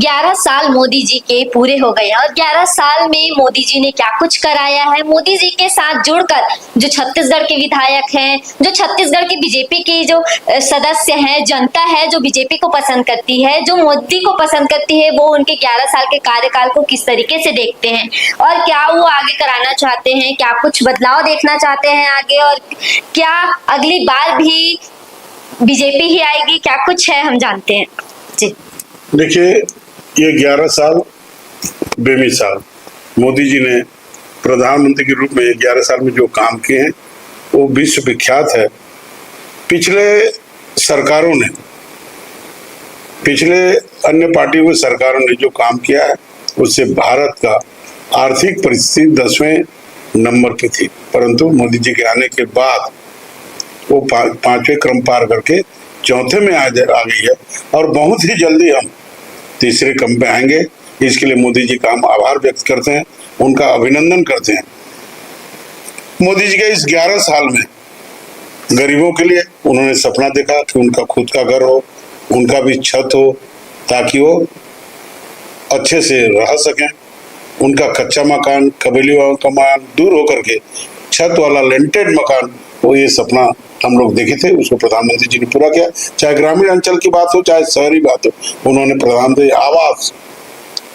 11 साल मोदी जी के पूरे हो गए हैं और 11 साल में मोदी जी ने क्या कुछ कराया है। मोदी जी के साथ जुड़कर जो छत्तीसगढ़ के विधायक हैं, जो छत्तीसगढ़ की बीजेपी की जो सदस्य हैं, जनता है जो बीजेपी को पसंद करती है, जो मोदी को पसंद करती है, वो उनके 11 साल के कार्यकाल को किस तरीके से देखते हैं और क्या वो आगे कराना चाहते हैं, क्या कुछ बदलाव देखना चाहते हैं आगे, और क्या अगली बार भी बीजेपी ही आएगी, क्या कुछ है हम जानते हैं जी। देखिए, ये 11 साल बेमिसाल मोदी जी ने प्रधानमंत्री के रूप में 11 साल में जो काम किए हैं वो विश्व विख्यात है। पिछले सरकारों ने, पिछले अन्य पार्टियों की सरकारों ने जो काम किया है उससे भारत का आर्थिक परिस्थिति 10वें नंबर की थी, परंतु मोदी जी के आने के बाद वो 5वें क्रम पार करके 4थे में आ गई है और बहुत ही जल्दी हम 3रे क्रम पे आएंगे। इसके लिए मोदी जी का हम आभार व्यक्त करते हैं, उनका अभिनंदन करते हैं। मोदी जी के इस 11 साल में गरीबों के लिए उन्होंने सपना देखा कि उनका खुद का घर हो, उनका भी छत हो, ताकि वो अच्छे से रह सकें। उनका कच्चा मकान, कबीली का मकान दूर होकर के छत वाला लेंटेड मकान, वो ये सपना हम लोग देखे थे, उसको प्रधानमंत्री जी ने पूरा किया। चाहे ग्रामीण अंचल की बात हो, चाहे शहरी बात हो, उन्होंने प्रधानमंत्री आवास,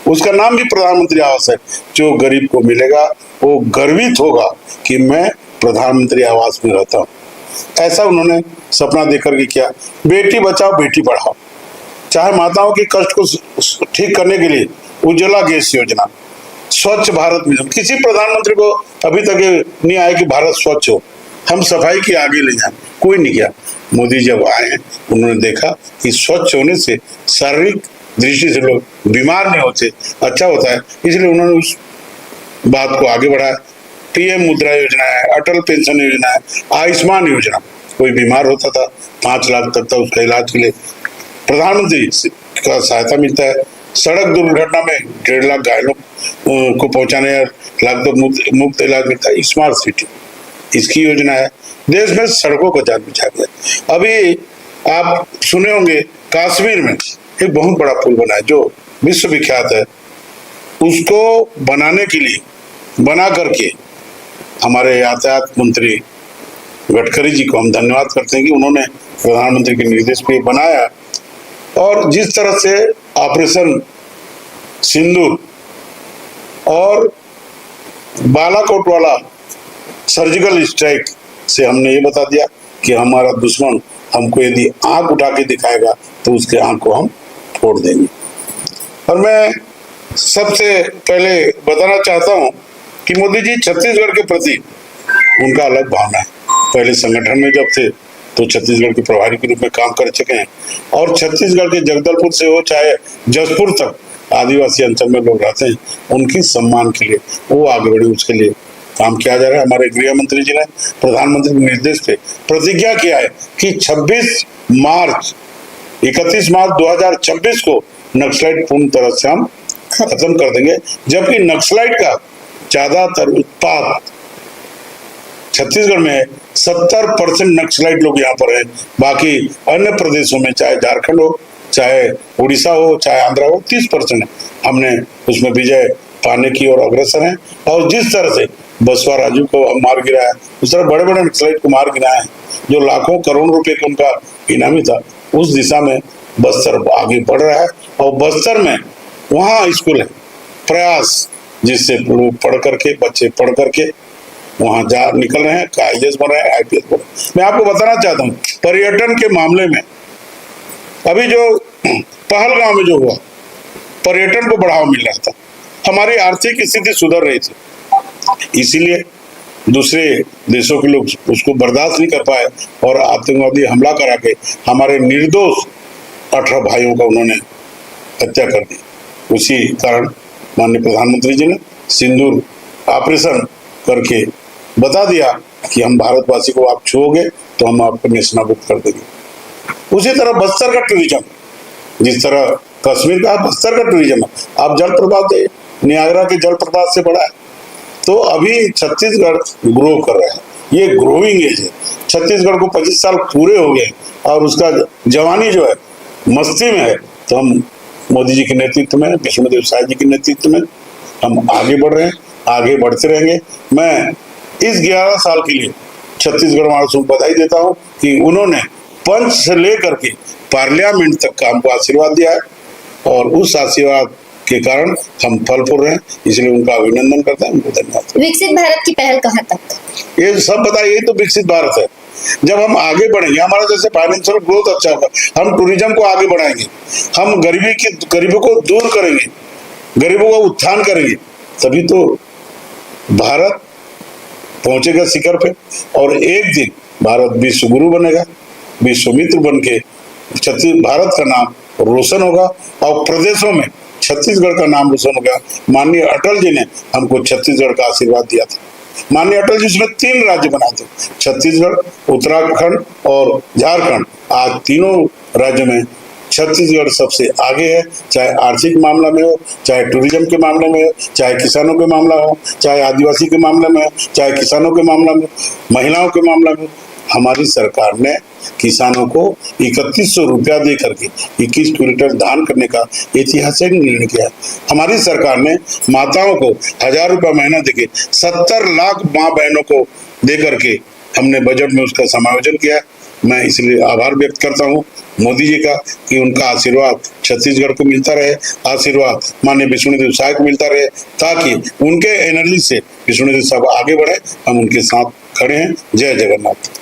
उसका नाम भी प्रधानमंत्री आवास है, जो गरीब को मिलेगा वो गर्वित होगा कि मैं प्रधानमंत्री आवास में रहता हूँ। ऐसा उन्होंने सपना देकर के किया। बेटी बचाओ बेटी पढ़ाओ, चाहे माताओं के कष्ट को ठीक करने के लिए उज्ज्वला गैस योजना, स्वच्छ भारत मिशन। किसी प्रधानमंत्री को अभी तक नहीं आया कि भारत स्वच्छ हो, हम सफाई की आगे ले जाए, कोई नहीं किया। मोदी जब आए उन्होंने देखा कि स्वच्छ होने से शारीरिक दृष्टि से लोग बीमार नहीं होते, अच्छा होता है, इसलिए उन्होंने उस बात को आगे बढ़ाया। पीएम मुद्रा योजना है, अटल पेंशन योजना है, आयुष्मान योजना। कोई बीमार होता था 5 लाख तक था उसका इलाज के लिए प्रधानमंत्री का सहायता मिलता है। सड़क दुर्घटना में 1.5 लाख घायलों को पहुंचाने लाख तो मुफ्त इलाज मिलता है। स्मार्ट सिटी इसकी योजना है। देश में सड़कों का जाल बिछा गया। अभी आप सुने होंगे कश्मीर में एक बहुत बड़ा पुल बना है जो विश्व विख्यात है। उसको बनाने के लिए, बना करके हमारे यातायात मंत्री गडकरी जी को हम धन्यवाद करते हैं कि उन्होंने प्रधानमंत्री के निर्देश पे बनाया। और जिस तरह से ऑपरेशन सिंदूर और बालाकोट वाला सर्जिकल स्ट्राइक से हमने ये बता दिया कि हमारा दुश्मन हमको यदि आंख उठा के दिखाएगा तो उसके आंख को हम फोड़ देंगे। और मैं सबसे पहले बताना चाहता हूं कि मोदी जी छत्तीसगढ़ के प्रति उनका अलग भावना है। पहले संगठन में जब थे तो छत्तीसगढ़ के प्रभारी के रूप में काम कर चुके हैं और छत्तीसगढ़ के जगदलपुर से हो चाहे जसपुर तक आदिवासी अंचल में लोग रहते हैं, उनकी सम्मान के लिए वो आगे बढ़े, उसके लिए काम किया जा रहा है। हमारे गृह मंत्री जी ने प्रधानमंत्री के निर्देश पे प्रतिज्ञा किया है कि 31 मार्च 2026 को नक्सलाइट पूर्ण तरह से हम खत्म कर देंगे। जबकि नक्सलाइट का ज्यादातर उत्पाद छत्तीसगढ़ में 70% नक्सलाइट लोग यहाँ पर हैं। बाकी अन्य प्रदेशों में चाहे झारखंड हो, चाहे उड़ीसा हो, चाहे आंध्रा हो, 30% हमने उसमें विजय पाने की ओर अग्रसर हैं। और जिस तरह से बसवा राजू को मार गिराया, उस तरह बड़े बड़े नक्सलाइट को मार गिराया है जो लाखों करोड़ रुपए का उनका इनामी था। उस दिशा में बस्तर आगे बढ़ रहा है और बस्तर में वहाँ स्कूल है प्रयास, जिससे लोग पढ़ करके, बच्चे पढ़ करके वहां जा निकल रहे हैं, IAS बन रहे हैं, IPS बन रहे हैं। मैं आपको बताना चाहता हूँ पर्यटन के मामले में अभी जो पहलगांव में जो हुआ, पर्यटन को बढ़ावा मिल रहा था, हमारी आर्थिक स्थिति सुधर रही थी, इसीलिए दूसरे देशों के लोग उसको बर्दाश्त नहीं कर पाए और आतंकवादी हमला करा के हमारे निर्दोष 18 भाइयों का उन्होंने हत्या कर दी। उसी कारण माननीय प्रधानमंत्री जी ने सिंदूर ऑपरेशन करके बता दिया कि हम भारतवासी को आप छुओगे तो हम आपको नेस्तनाबूद कर देंगे। उसी तरह बस्तर का टूरिज्म, जिस तरह कश्मीर का बस्तर का टूरिज्म, आप जलप्रपात नियाग्रा के जलप्रपात से बड़ा है, तो अभी छत्तीसगढ़ ग्रो कर रहा है। ये ग्रोइंग एज है। छत्तीसगढ़ को 25 साल पूरे हो गए और उसका जवानी जो है मस्ती में है, तो हम मोदी जी के नेतृत्व में, विष्णुदेव साय जी के नेतृत्व में हम आगे बढ़ रहे हैं, आगे बढ़ते रहेंगे। मैं इस 11 साल के लिए छत्तीसगढ़ वासियों को बधाई देता हूं कि उन्होंने पंच से लेकर के पार्लियामेंट तक का हमको आशीर्वाद दिया है और उस आशीर्वाद के कारण हम फल फूल रहे हैं, इसलिए उनका अभिनंदन करते हैं, उनको धन्यवाद। विकसित भारत की पहल कहाँ तक? ये सब बताइए, यही तो विकसित भारत है। जब हम आगे बढ़ेंगे, हमारा जैसे फाइनेंशियल ग्रोथ अच्छा होगा, हम टूरिज्म को आगे बढ़ाएंगे, हम गरीबों को दूर करेंगे, गरीबों का उत्थान करेंगे, तभी तो भारत पहुंचेगा शिखर पे और एक दिन भारत विश्व गुरु बनेगा, विश्व मित्र बन के भारत का नाम रोशन होगा और प्रदेशों में छत्तीसगढ़ का नाम रोशन होगा। माननीय अटल जी ने हमको छत्तीसगढ़ का आशीर्वाद दिया था। माननीय अटल जी उसमें 3 राज्य बनाए थे, छत्तीसगढ़, उत्तराखंड और झारखंड। आज तीनों राज्यों में छत्तीसगढ़ सबसे आगे है, चाहे आर्थिक मामला में हो, चाहे टूरिज्म के मामले में हो, चाहे किसानों के मामला हो, चाहे आदिवासी के मामले में हो, चाहे किसानों के मामला में, महिलाओं के मामला में। हमारी सरकार ने किसानों को 3100 रुपया दे करके 21 क्विंटल धान करने का ऐतिहासिक निर्णय किया। हमारी सरकार ने माताओं को 1000 रुपया महीना देके 70 लाख माँ बहनों को दे करके हमने बजट में उसका समायोजन किया। मैं इसलिए आभार व्यक्त करता हूँ मोदी जी का कि उनका आशीर्वाद छत्तीसगढ़ को मिलता रहे, आशीर्वाद माननीय विष्णुदेव साय को मिलता रहे, ताकि उनके एनर्जी से विष्णुदेव साहब आगे बढ़े। हम उनके साथ खड़े हैं। जय जगन्नाथ।